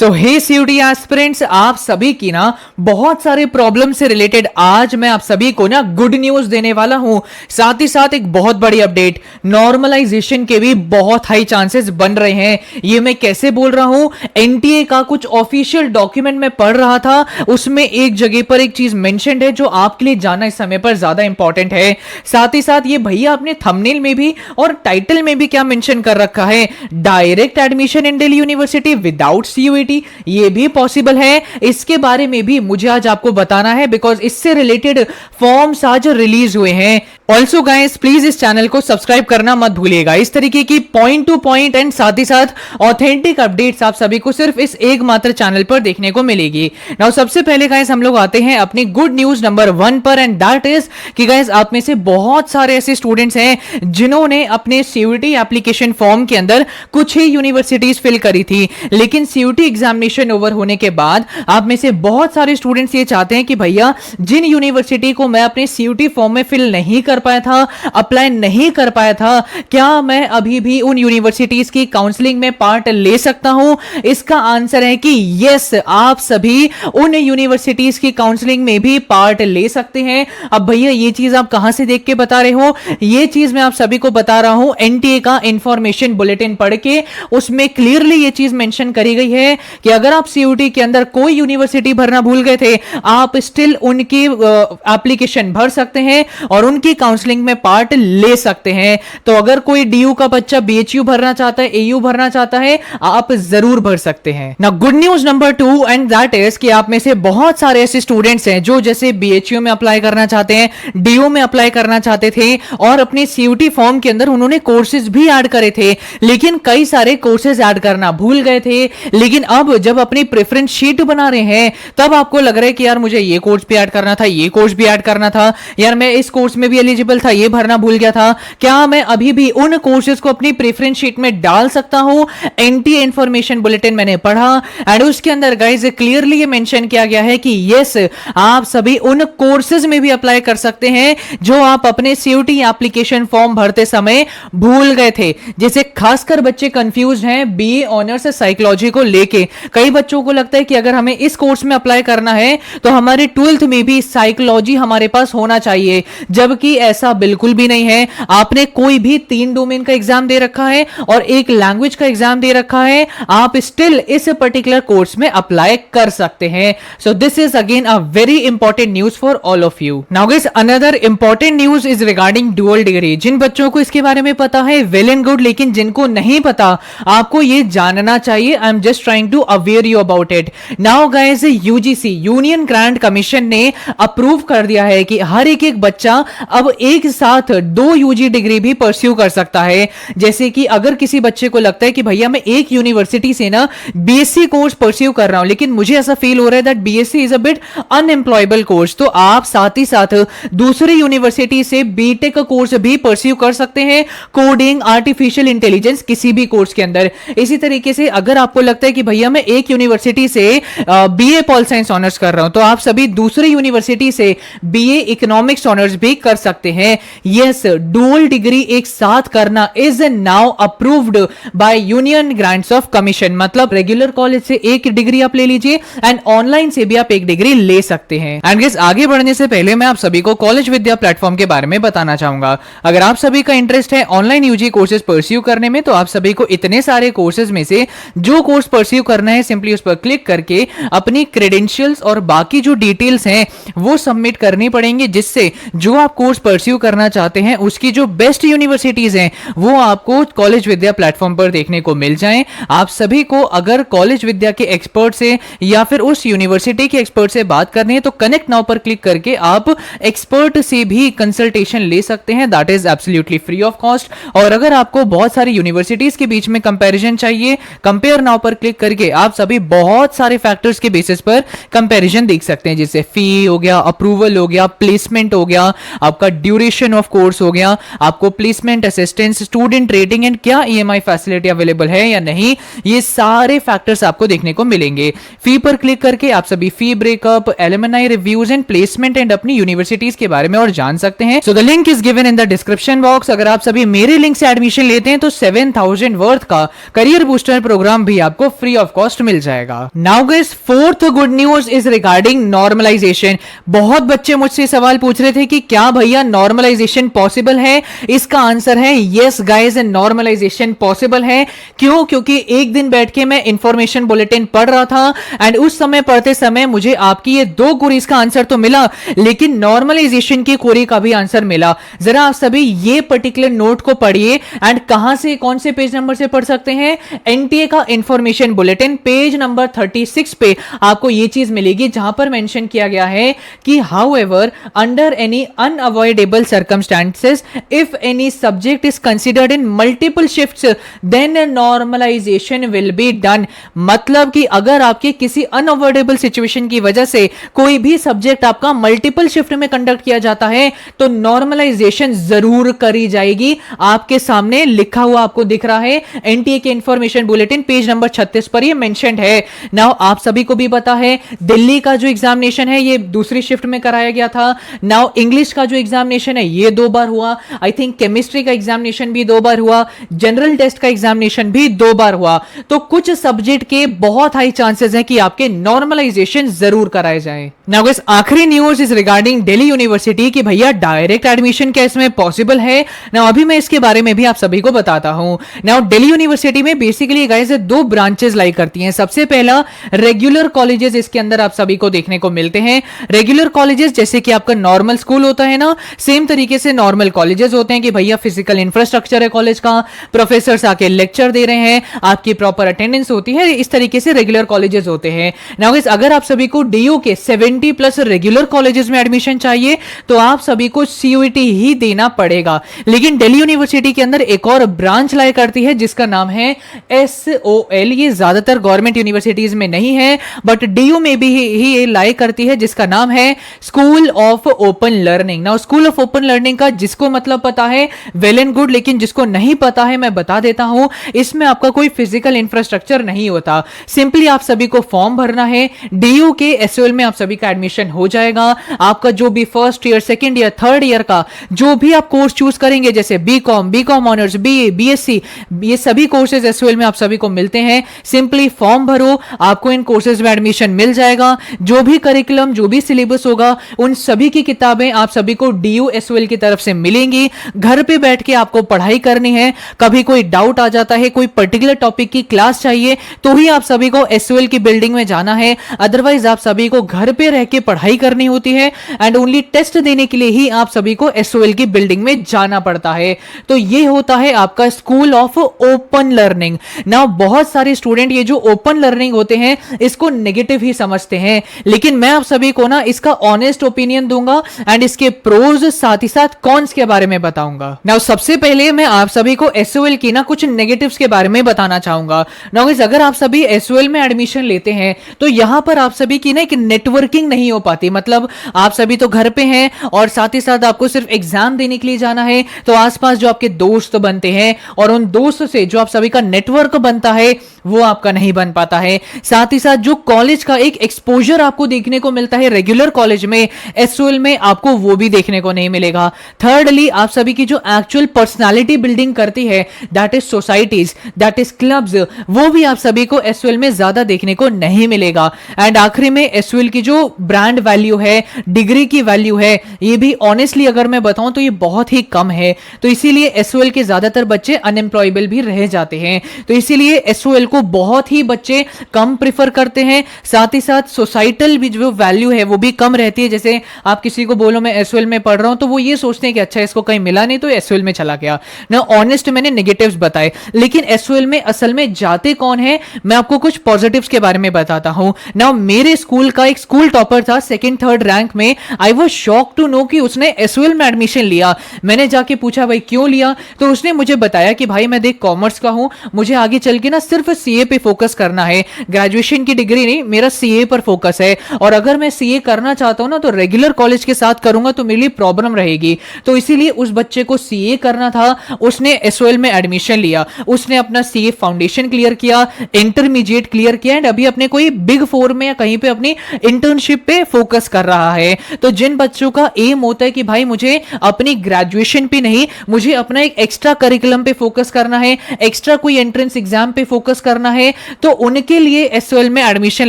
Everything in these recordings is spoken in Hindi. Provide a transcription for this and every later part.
सो हे सीयूटी एस्पिरेंट्स, आप सभी की ना बहुत सारे प्रॉब्लम से रिलेटेड आज मैं आप सभी को ना गुड न्यूज देने वाला हूं। साथ ही साथ एक बहुत बड़ी अपडेट, नॉर्मलाइजेशन के भी बहुत हाई चांसेस बन रहे हैं। ये मैं कैसे बोल रहा हूं, एनटीए का कुछ ऑफिशियल डॉक्यूमेंट में पढ़ रहा था, उसमें एक जगह पर एक चीज मेंशन्ड है जो आपके लिए जानना इस समय पर ज्यादा इंपॉर्टेंट है। साथ ही साथ ये भैया अपने थंबनेल में भी और टाइटल में भी क्या मेंशन कर रखा है, direct admission in Delhi university without CUET, ये भी पॉसिबल है। इसके बारे में भी मुझे आज आपको बताना है बिकॉज इससे रिलेटेड फॉर्म्स आज रिलीज हुए हैं। ऑल्सो गाइस, प्लीज इस चैनल को सब्सक्राइब करना मत भूलिएगा। इस तरीके की पॉइंट टू पॉइंट एंड साथ ही साथ ऑथेंटिक अपडेट्स आप सभी को सिर्फ इस एकमात्र चैनल पर देखने को मिलेगी। नाउ सबसे पहले गाइस हम लोग आते हैं अपनी गुड न्यूज नंबर 1 पर, एंड दैट इज कि गाइस आप में से बहुत सारे ऐसे स्टूडेंट्स हैं जिन्होंने अपने सीयूईटी एप्लीकेशन फॉर्म के अंदर कुछ ही यूनिवर्सिटीज फिल करी थी, लेकिन सीयूईटी एग्जामिनेशन ओवर होने के बाद आप में से बहुत सारे स्टूडेंट्स ये चाहते हैं कि भैया जिन यूनिवर्सिटी को मैं अपने सीयूईटी फॉर्म में फिल नहीं कर पाया था, अप्लाई नहीं कर पाया था, क्या मैं अभी भी उन यूनिवर्सिटीज की काउंसलिंग में पार्ट ले सकता हूं? इसका आंसर है कि यस, आप सभी उन यूनिवर्सिटीज की काउंसलिंग में भी पार्ट ले सकते हैं। अब भैया ये चीज आप कहां से देख के बता रहे हो? ये चीज मैं आप सभी को बता रहा हूं एनटीए का इंफॉर्मेशन बुलेटिन पढ़ के। उसमें क्लियरली ये चीज मेंशन करी गई है कि अगर आप सीयूईटी के अंदर कोई यूनिवर्सिटी भरना भूल गए थे, आप स्टिल उनकी एप्लीकेशन भर सकते हैं और उनकी काउंसलिंग में पार्ट ले सकते हैं। तो अगर कोई डीयू का बच्चा बीएचयू भरना चाहता है, एयू भरना चाहता है, आप जरूर भर सकते हैं ना। Good news number 2 and that is कि आप में से बहुत सारे ऐसे स्टूडेंट्स हैं जो जैसे बीएचयू में अप्लाई करना चाहते हैं, डीयू में अप्लाई करना चाहते थे और अपने सीयूईटी फॉर्म के अंदर उन्होंने कोर्सेज भी ऐड करे थे, लेकिन कई सारे कोर्सेज ऐड करना भूल गए थे। लेकिन अब जब अपनी प्रेफरेंस शीट बना रहे हैं तब आपको लग रहा है कि यार मुझे ये कोर्स भी ऐड करना था, ये कोर्स भी ऐड करना था, यार मैं इस कोर्स में भी एलिजिबल था, ये भरना भूल गया था, क्या मैं अभी भी उन कोर्सेज को अपनी प्रेफरेंस शीट में डाल सकता हूं? एनटीए इंफॉर्मेशन बुलेटिन मैंने पढ़ा एंड उसके अंदर गाइस क्लियरली ये मेंशन किया गया है कि यस, आप सभी उन कोर्सेज में भी अप्लाई कर सकते हैं जो आप अपने सीयूईटी एप्लीकेशन फॉर्म भरते समय भूल गए थे। जैसे खासकर बच्चे कंफ्यूज हैं बीए ऑनर्स साइकोलॉजी को लेके। कई बच्चों को लगता है कि अगर हमें इस कोर्स में अप्लाई करना है तो हमारे 12th में भी साइकोलॉजी हमारे पास होना चाहिए, जबकि ऐसा बिल्कुल भी नहीं है। आपने कोई भी 3 डोमेन का एग्जाम दे रखा है और एक लैंग्वेज का एग्जाम दे रखा है, आप स्टिल इस पर्टिकुलर कोर्स में अप्लाई कर सकते हैं। So this is again a very important news for all of you. Now guys, another important news is regarding dual degree. जिन बच्चों को इसके बारे में पता है वेल एंड गुड, लेकिन जिनको नहीं पता आपको ये जानना चाहिए। I am just trying to aware you about it. Now guys, UGC union grant commission ने अप्रूव कर दिया है कि हर एक बच्चा अब एक साथ 2 यूजी डिग्री भी परस्यू कर सकता है। जैसे कि अगर किसी बच्चे को लगता है कि भैया मैं एक यूनिवर्सिटी से ना बीएससी कोर्स परस्यू कर रहा हूं, लेकिन मुझे ऐसा फील हो रहा है that BSc is a bit unemployable course, तो आप साथ ही साथ दूसरी यूनिवर्सिटी से बीटेक कोर्स भी परस्यू कर सकते हैं, कोडिंग, आर्टिफिशियल इंटेलिजेंस, किसी भी कोर्स के अंदर। इसी तरीके से अगर आपको लगता है कि भैया मैं एक यूनिवर्सिटी से बीए पॉल साइंस ऑनर्स कर रहा हूं, तो आप सभी दूसरी यूनिवर्सिटी से बीए इकोनॉमिक्स ऑनर्स भी कर सकते हैं। यस, डुअल डिग्री एक साथ करना is now approved by union grants of commission. मतलब रेगुलर कॉलेज से एक डिग्री आप ले लीजिए एंड ऑनलाइन से भी आप एक डिग्री ले सकते हैं। एंड गाइस, आगे बढ़ने से पहले मैं आप सभी को कॉलेज विद्या प्लेटफॉर्म के बारे में बताना चाहूंगा। अगर आप सभी का इंटरेस्ट है ऑनलाइन यूजी कोर्सेज परस्यू करने में, तो आप सभी को इतने सारे कोर्सेज में से जो कोर्स परस्यू करना है, सिंपली उस पर क्लिक करके अपनी क्रेडेंशियल्स और बाकी जो डिटेल्स हैं वो सबमिट करनी पड़ेंगे, जिससे जो आप कोर्स परस्यू करना चाहते हैं उसकी जो बेस्ट यूनिवर्सिटीज हैं वो आपको कॉलेज विद्या प्लेटफॉर्म पर देखने को मिल जाएं। आप सभी को अगर कॉलेज विद्या के एक्सपर्ट से या फिर उस यूनिवर्सिटी के एक्सपर्ट से बात करनी है तो कनेक्ट नाउ पर क्लिक करके आप एक्सपर्ट से भी कंसल्टेशन ले सकते हैं। That is absolutely free of cost. और अगर आपको बहुत सारी यूनिवर्सिटीज के बीच में कंपैरिजन चाहिए, कंपेयर नाउ पर क्लिक करके आप सभी बहुत सारे फैक्टर्स के बेसिस पर कंपैरिजन देख सकते हैं, जैसे फी हो गया, अप्रूवल हो गया, प्लेसमेंट हो गया, आपका ड्यूरेशन ऑफ कोर्स हो गया, आपको placement assistance, student rating and क्या ईएमआई फैसिलिटी अवेलेबल है या नहीं, ये सारे फैक्टर्स आपको देखने को मिलेंगे। फी पर क्लिक करके आप सभी fee breakup, alumni reviews and placement and अपनी यूनिवर्सिटीज के बारे में और जान सकते हैं। So the link is given in the description box. अगर आप सभी मेरे लिंक से एडमिशन लेते हैं तो 7000 वर्थ का करियर बूस्टर प्रोग्राम भी आपको फ्री ऑफ कॉस्ट मिल जाएगा। Now guys, fourth good news is regarding normalisation. बहुत बच्चे मुझसे सवाल पूछ रहे थे कि क्या भैया नॉर्मलाइजेशन पॉसिबल है? इसका आंसर है यस गाइस, नॉर्मलाइजेशन पॉसिबल है। क्यों? क्योंकि एक दिन बैठ के मैं इंफॉर्मेशन बुलेटिन पढ़ रहा था एंड उस समय पढ़ते समय मुझे आपकी ये दो क्वेरीज का आंसर तो मिला, लेकिन नॉर्मलाइजेशन की क्वेरी का भी आंसर मिला। जरा आप सभी ये पर्टिकुलर नोट को पढ़िए एंड कहां से, कौन से पेज नंबर से पढ़ सकते हैं? एनटीए का इंफॉर्मेशन बुलेटिन पेज नंबर 36 पे आपको ये चीज मिलेगी, जहां पर मेंशन किया गया है कि however under any unavoidable circumstances if any subject is considered in multiple shifts then normalisation will be done. मतलब कि अगर आपके किसी अनअवॉइडेबल सिचुएशन की वजह से कोई भी सब्जेक्ट आपका मल्टीपल शिफ्ट में कंडक्ट किया जाता है तो नॉर्मलाइजेशन जरूर करी जाएगी। आपके सामने लिखा हुआ आपको दिख रहा है, एनटीए के इंफॉर्मेशन बुलेटिन पेज नंबर 36 पर ये मेंशन्ड है। नाउ आप सभी को भी पता है दिल्ली का जो एग्जामिनेशन है ये दूसरी शिफ्ट में कराया गया था। नाउ इंग्लिश का जो एग्जामिनेशन है ये 2 बार हुआ, आई थिंक केमिस्ट्री का एग्जामिनेशन भी 2 बार हुआ, जनरल टेस्ट का एग्जामिनेशन भी 2 बार हुआ। तो कुछ सब्जेक्ट के बहुत हाई चांसेस हैं कि आपके नॉर्मलाइजेशन जरूर कराए जाए। नाउ गाइस, आखिरी news is regarding Delhi university कि भैया डायरेक्ट एडमिशन क्या इसमें पॉसिबल है? नाउ अभी मैं इसके बारे में भी आप सभी को बताता हूं। नाउ दिल्ली यूनिवर्सिटी में बेसिकली गाइस 2 ब्रांचेस लाई करती हैं। सबसे पहला रेगुलर कॉलेजेस इसके अंदर आप सभी को देखने को मिलते हैं। रेगुलर कॉलेजेस जैसे कि आपका नॉर्मल स्कूल होता है ना, सेम तरीके से नॉर्मल कॉलेजेस होते हैं कि भैया फिजिकल इंफ्रास्ट्रक्चर है कॉलेज का, प्रोफेसर्स आके लेक्चर दे रहे हैं, आपकी प्रॉपर अटेंडेंस होती है, इस तरीके से रेगुलर कॉलेजेस होते हैं। नाउ गाइस, अगर आप सभी को डीयू के 70 प्लस रेगुलर कॉलेजेस में एडमिशन चाहिए तो आप सभी को सीयूईटी ही देना पड़ेगा। लेकिन दिल्ली यूनिवर्सिटी के अंदर एक और ब्रांच लाई करती है जिसका नाम है एसओएल। ये ज्यादातर गवर्नमेंट यूनिवर्सिटीज में नहीं है बट डीयू में भी ही ये लाई करती है, जिसका नाम है school of open learning. Now school of open learning का जिसको मतलब पता है वेल एंड गुड, लेकिन जिसको नहीं पता है मैं बता देता हूं, इसमें आपका कोई फिजिकल इंफ्रास्ट्रक्चर नहीं होता। सिंपली आप सभी को फॉर्म भरना है, डीयू के एसओएल में आप सभी का एडमिशन हो जाएगा। आपका जो भी first year, second year, third year का जो भी आप कोर्स चूज करेंगे, जैसे बीकॉम ऑनर्स, बीए, बीएससी, ये सभी कोर्सेज एसओएल में आप सभी को मिलते हैं। सिंपली फॉर्म भरो, आपको इन कोर्सेज में एडमिशन मिल जाएगा। जो भी करिकुलम, जो भी सिलेबस होगा, उन सभी की किताबें आप सभी को डीयू एसओएल की तरफ से मिलेंगी। घर पे बैठ के आपको पढ़ाई करनी है। कभी कोई डाउट आ जाता है, कोई पर्टिकुलर टॉपिक की क्लास चाहिए तो ही आप सभी को एसओएल की बिल्डिंग में जाना है, अदरवाइज आप सभी को घर पे रह के पढ़ाई करनी होती है एंड ओनली टेस्ट देने के लिए ही आप सभी को एसओएल की बिल्डिंग में जाना पड़ता है। तो ये होता है आपका school of open learning. Now बहुत सारे स्टूडेंट ये जो ओपन लर्निंग होते हैं इसको नेगेटिव ही समझते हैं, लेकिन मैं आप सभी को ना इसका ऑनेस्ट ओपिनियन दूंगा एंड इसके प्रोज साथ ही साथ कॉन्स के बारे में बताऊंगा। नाउ सबसे पहले मैं आप सभी को एसओएल की ना कुछ नेगेटिव्स के बारे में बताना चाहूंगा। नाउ गाइस, अगर आप सभी एसओएल में एडमिशन लेते हैं तो यहां पर आप सभी की ना एक नेटवर्किंग नहीं हो पाती। मतलब आप सभी तो घर पे हैं और साथ ही साथ आपको सिर्फ एग्जाम देने के लिए जाना है, तो आसपास जो आपके दोस्त बनते हैं और उन दोस्तों से जो आप सभी का नेटवर्क बनता है वो आपका नहीं बन पाता है। साथ ही साथ जो कॉलेज का एक एक्सपोजर आपको देखने को मिलता है रेगुलर कॉलेज में, एसओएल में आपको वो भी देखने को नहीं मिलेगा। थर्डली, आप सभी की जो एक्चुअल पर्सनालिटी बिल्डिंग करती है, that is societies, that is clubs, वो भी आप सभी को एसओएल में ज्यादा देखने को नहीं मिलेगा। एंड आखिरी में एसओएल की जो ब्रांड वैल्यू है, डिग्री की वैल्यू है, ये भी ऑनेस्टली अगर मैं बताऊं तो ये बहुत ही कम है। तो इसीलिए एसओएल के ज्यादातर बच्चे अनएम्प्लॉयबल भी रह जाते हैं। तो इसीलिए एसओएल को बहुत ही बच्चे कम प्रिफर करते हैं। साथ ही साथ सोसाइटल भी जो वैल्यू है वो भी कम रहती है। जैसे आप किसी को बोलो मैं एसओएल में पढ़ रहा हूं तो वो ये सोचते हैं कि अच्छा इसको कहीं मिला नहीं तो एसओएल में चला गया ना। ऑनेस्ट मैंने नेगेटिव्स बताए, लेकिन एसओएल में असल में जाते कौन है मैं आपको कुछ पॉजिटिव्स के बारे में बताता हूं ना। मेरे स्कूल का एक स्कूल टॉपर था 2nd 3rd रैंक में। I was shock to know कि उसने एसओएल में एडमिशन लिया। मैंने जाके पूछा भाई क्यों लिया, तो उसने मुझे बताया कि भाई मैं देख कॉमर्स का हूं, मुझे आगे चल के ना सिर्फ सीए पे फोकस करना है, ग्रेजुएशन की डिग्री नहीं, मेरा सीए पर फोकस है। और अगर मैं सीए करना चाहता हूं ना तो रेगुलर कॉलेज के साथ करूंगा तो मेरे लिए प्रॉब्लम रहेगी। तो इसीलिए उस बच्चे को सीए करना था, उसने एसओएल में एडमिशन लिया, उसने अपना सीए फाउंडेशन क्लियर किया, इंटरमीडिएट क्लियर किया एंड अभी अपने कोई बिग फोर में या कहीं पे अपनी इंटर्नशिप पे फोकस कर रहा है। तो जिन बच्चों का एम होता है कि भाई मुझे अपनी ग्रेजुएशन पे नहीं, मुझे अपना एक एक्स्ट्रा करिकुलम पे फोकस करना है, एक्स्ट्रा कोई एंट्रेंस एग्जाम पे फोकस करना है, तो उनके लिए एसओएल में एडमिशन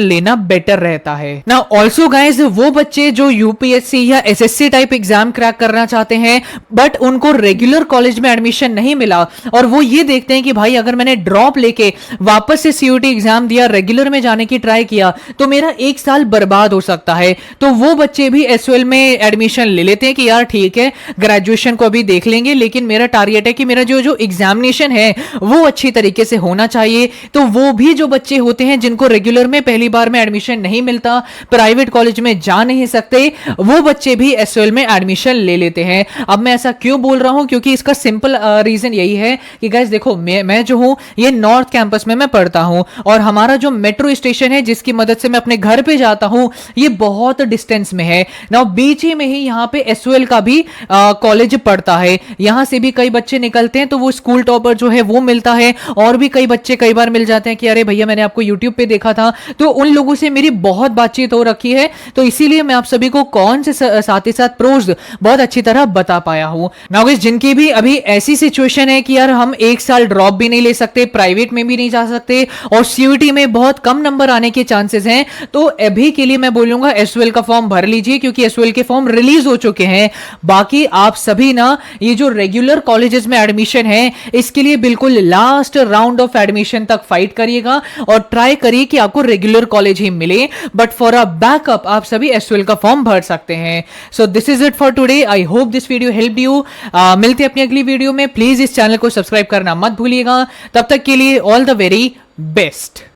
लेना बेटर रहता है। नाउ ऑल्सो गाइस, वो बच्चे जो यूपीएससी या एसएससी टाइप एग्जाम क्रैक करना चाहते हैं बट उनको रेगुलर कॉलेज में एडमिशन नहीं मिला और वो ये देखते हैं कि भाई अगर मैंने ड्रॉप लेके वापस से सीयूटी एग्जाम दिया, रेगुलर में जाने की ट्राई किया तो मेरा एक साल बर्बाद हो सकता है। तो वो बच्चे भी एसओएल में एडमिशन ले लेते हैं कि यार ठीक है, ग्रेजुएशन को अभी देख लेंगे, लेकिन मेरा टारगेट है कि मेरा जो एग्जामिनेशन है वो अच्छी तरीके से होना चाहिए। तो वो भी जो बच्चे होते हैं जिनको रेगुलर में पहली बार में एडमिशन नहीं मिलता, प्राइवेट कॉलेज में जा नहीं सकते, वो बच्चे भी एसओएल में एडमिशन ले लेते हैं। अब मैं ऐसा क्यों बोल रहा हूं, क्योंकि इसका सिंपल रीजन यही है कि गाइस देखो, मैं जो हूं ये नॉर्थ कैंपस में मैं पढ़ता हूं और हमारा जो मेट्रो स्टेशन है जिसकी मदद से मैं अपने घर पे जाता हूं ये बहुत डिस्टेंस में है ना, बीच ही में ही यहां पे एसओएल का भी कॉलेज पड़ता है। यहां से भी कई बच्चे निकलते हैं तो वो स्कूल टॉपर जो है वो मिलता है, और भी कई बच्चे कई बार मिल जाते हैं कि अरे भैया मैंने आपको यूट्यूब पे देखा था। तो उन लोगों से मेरी बहुत बातचीत हो रखी है, तो इसीलिए मैं आप सभी को कौन से साथ ही साथ प्रोज बहुत अच्छी तरह बता पाया हूं। नाउ गाइस, जिनकी भी अभी ऐसी सिचुएशन है कि यार हम एक साल ड्रॉप भी नहीं ले सकते, प्राइवेट में भी नहीं जा सकते और सीयूटी में बहुत कम नंबर आने के चांसेस हैं, तो अभी के लिए मैं बोलूंगा एसओएल का फॉर्म भर लीजिए, क्योंकि एसओएल के फॉर्म रिलीज हो चुके हैं। बाकी आप सभी ना ये जो रेगुलर कॉलेजेस में एडमिशन है इसके लिए बिल्कुल लास्ट राउंड ऑफ एडमिशन तक फाइट करिएगा और ट्राई करिए कि आपको रेगुलर कॉलेज ही मिले, बट फॉर अ बैकअप आप सभी एसओएल का फॉर्म भर सकते हैं। So this is it for today, I hope this video help you. मिलते हैं अपनी अगली वीडियो में, प्लीज इस चैनल को सब्सक्राइब करना मत भूलिएगा। तब तक के लिए ऑल द वेरी बेस्ट।